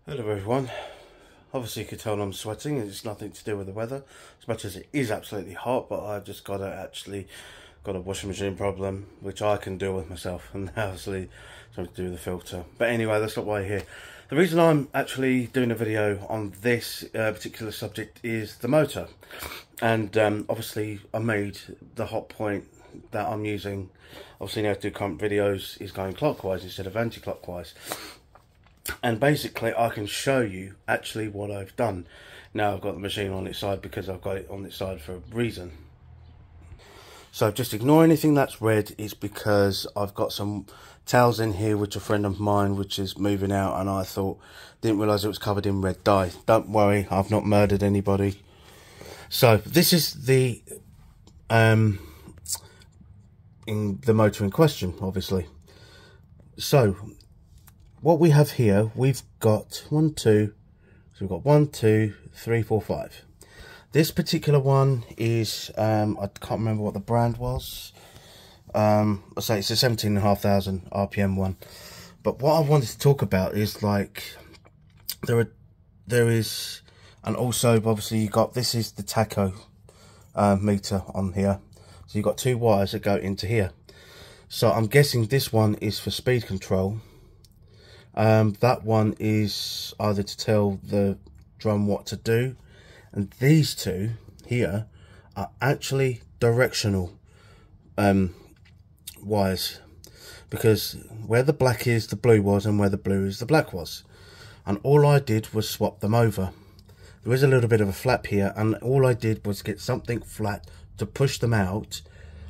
Hello everyone. Obviously you can tell I'm sweating, and it's nothing to do with the weather, as much as it is absolutely hot, but I've just got a washing machine problem, which I can deal with myself, and obviously something to do with the filter. But anyway, that's not why I'm here. The reason I'm actually doing a video on this particular subject is the motor. And obviously I made the Hotpoint that I'm using, obviously now to do current videos, is going clockwise instead of anti-clockwise. And basically I can show you actually what I've done. Now I've got the machine on its side because I've got it on its side for a reason. So just ignore anything that's red. It's because I've got some towels in here which a friend of mine which is moving out, and I didn't realise it was covered in red dye. Don't worry, I've not murdered anybody. So this is the in the motor in question, obviously. So what we have here, we've got one, two, so we've got 1, 2, 3, 4, 5. This particular one is, I can't remember what the brand was. I'll say it's a 17,500 RPM one. But what I wanted to talk about is, like, there is, and also obviously you got, this is the tacho meter on here. So you've got 2 wires that go into here. So I'm guessing this one is for speed control. That one is either to tell the drum what to do, and these two here are actually directional wires, because where the black is the blue was, and where the blue is the black was, and all I did was swap them over. There is a little bit of a flap here, and all I did was get something flat to push them out.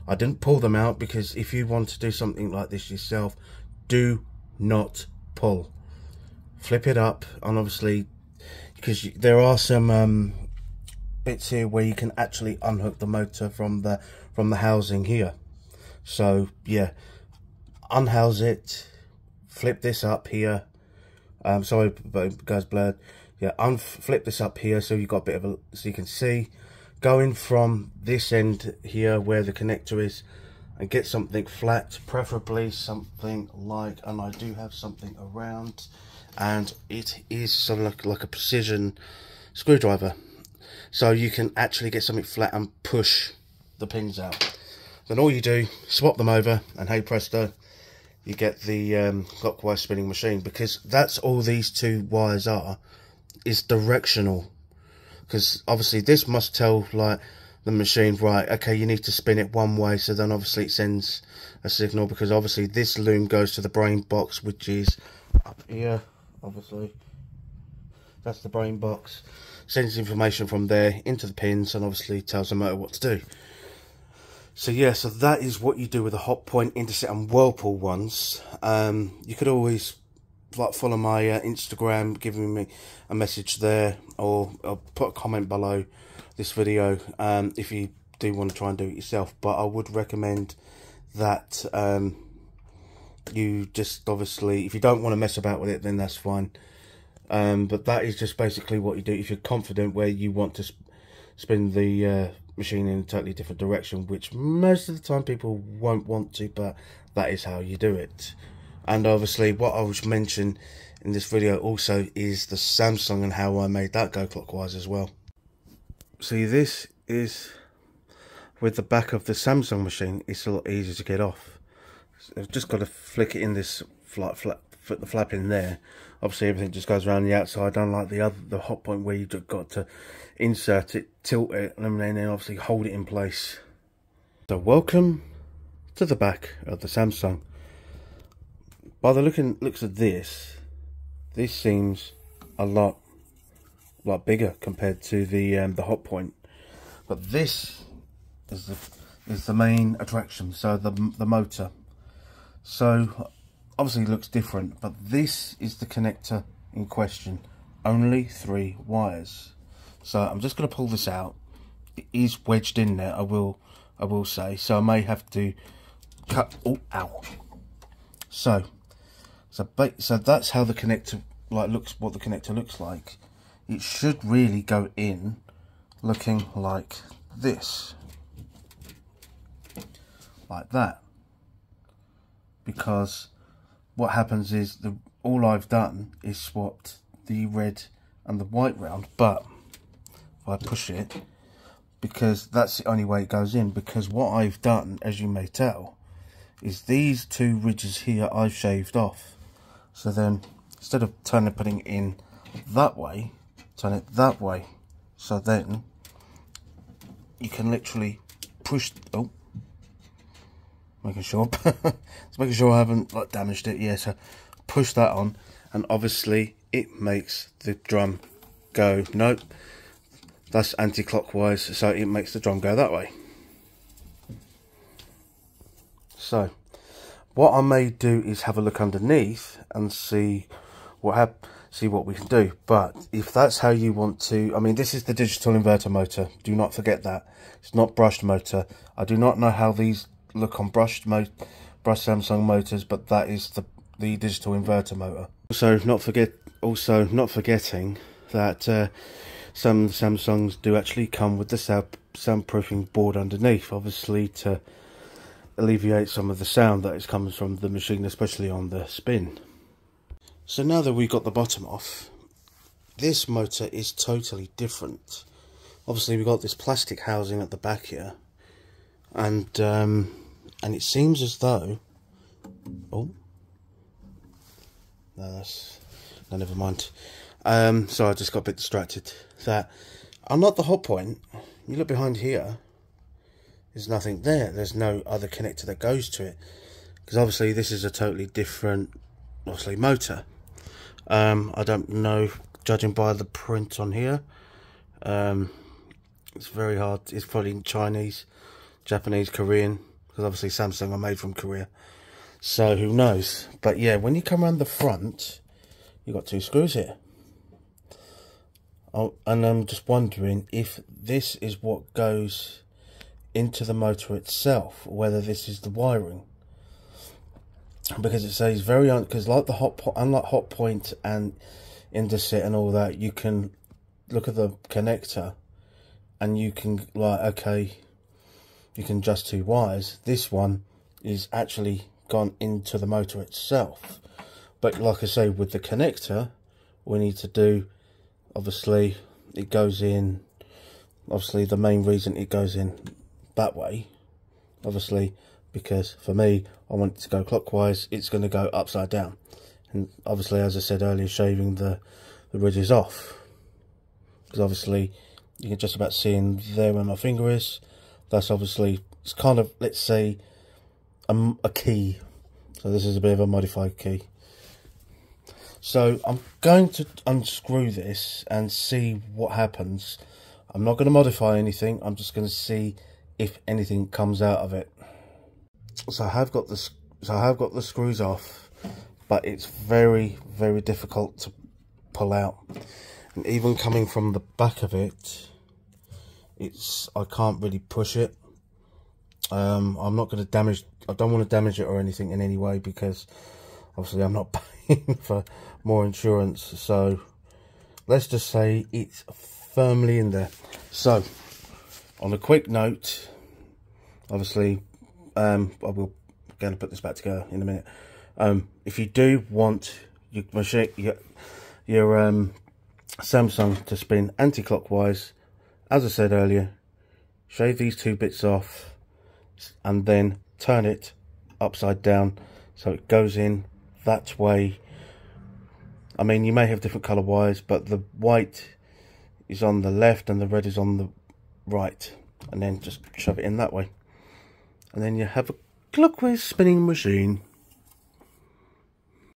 I didn't pull them out, because if you want to do something like this yourself, do not pull. Flip it up, and obviously, because there are some bits here where you can actually unhook the motor from the housing here. So yeah, unhouse it, flip this up here. Sorry, but it goes blurred. Yeah, flip this up here so you've got a bit of a, so you can see, going from this end here where the connector is, and get something flat, preferably something like, and I do have something around, and it is sort of like a precision screwdriver, so you can actually get something flat and push the pins out. Then all you do, swap them over, and hey presto, you get the clockwise spinning machine, because that's all these 2 wires are, is directional. Because obviously this must tell, like, the machine, right, okay, you need to spin it one way, so then obviously it sends a signal, because obviously this loom goes to the brain box, which is up here. Obviously that's the brain box, sends information from there into the pins, and obviously tells the motor what to do. So yeah, so that is what you do with the Hotpoint, Interset and Whirlpool ones. You could always, like, follow my Instagram, giving me a message there, or put a comment below this video if you do want to try and do it yourself. But I would recommend that you just, obviously, if you don't want to mess about with it, then that's fine. But that is just basically what you do if you're confident where you want to spin the machine in a totally different direction, which most of the time people won't want to, but that is how you do it. And obviously what I was mention in this video also is the Samsung, and how I made that go clockwise as well. See, this is with the back of the Samsung machine. It's a lot easier to get off. So I've just got to flick it in this put the flap in there. Obviously everything just goes around the outside, unlike the Hotpoint where you've got to insert it, tilt it, and then obviously hold it in place. So welcome to the back of the Samsung. By the looks of this seems a lot bigger compared to the Hotpoint, but this is the main attraction. So the motor. So obviously it looks different, but this is the connector in question. Only 3 wires. So I'm just going to pull this out. It is wedged in there, I will say. So I may have to cut. Oh, ow! So that's how the connector looks. What the connector looks like. It should really go in looking like this, like that, because what happens is all I've done is swapped the red and the white round, but if I push it, because that's the only way it goes in, because what I've done, as you may tell, is these two ridges here I've shaved off. So then instead of putting it in that way, turn it that way, so then you can literally push, making sure just making sure I haven't like damaged it. Yeah, so push that on, and obviously it makes the drum go, nope, that's anti-clockwise, so it makes the drum go that way. So what I may do is have a look underneath and see what we can do. But if that's how you want to, I mean, this is the digital inverter motor, do not forget that. It's not brushed motor. I do not know how these look on brushed Samsung motors, but that is the digital inverter motor. Also not forgetting that some Samsungs do actually come with the soundproofing board underneath, obviously to alleviate some of the sound that is coming from the machine, especially on the spin. So now that we've got the bottom off, this motor is totally different. Obviously we've got this plastic housing at the back here, and it seems as though, no, never mind. So I just got a bit distracted. That unlike the Hotpoint, you look behind here, there's nothing there. There's no other connector that goes to it, because obviously this is a totally different, obviously, motor. I don't know, judging by the print on here, it's very hard. It's probably Chinese, Japanese, Korean, because obviously Samsung are made from Korea, so who knows. But yeah, when you come around the front, you've got two screws here. Oh, and I'm just wondering if this is what goes into the motor itself, or whether this is the wiring, because it says because like the unlike Hotpoint and Indesit and all that, you can look at the connector and you can, like, okay, you can adjust two wires. This one is actually gone into the motor itself, but like I say, with the connector we need to do, obviously it goes in, obviously the main reason it goes in that way, obviously, because for me, I want it to go clockwise, it's going to go upside down. And obviously, as I said earlier, shaving the ridges off, because obviously you can just about see in there where my finger is. That's obviously, it's kind of, let's say, a key. So this is a bit of a modified key. So I'm going to unscrew this and see what happens. I'm not going to modify anything. I'm just going to see if anything comes out of it. So I have got the screws off, but it's very, very difficult to pull out. And even coming from the back of it, I can't really push it. I'm not going to damage. I don't want to damage it or anything in any way, because obviously I'm not paying for more insurance. So let's just say it's firmly in there. So on a quick note, obviously, I will going to put this back together in a minute. If you do want your Samsung to spin anti-clockwise, as I said earlier, shave these two bits off and then turn it upside down so it goes in that way. I mean, you may have different colour wires, but the white is on the left and the red is on the right, and then just shove it in that way, and then you have a clockwise spinning machine.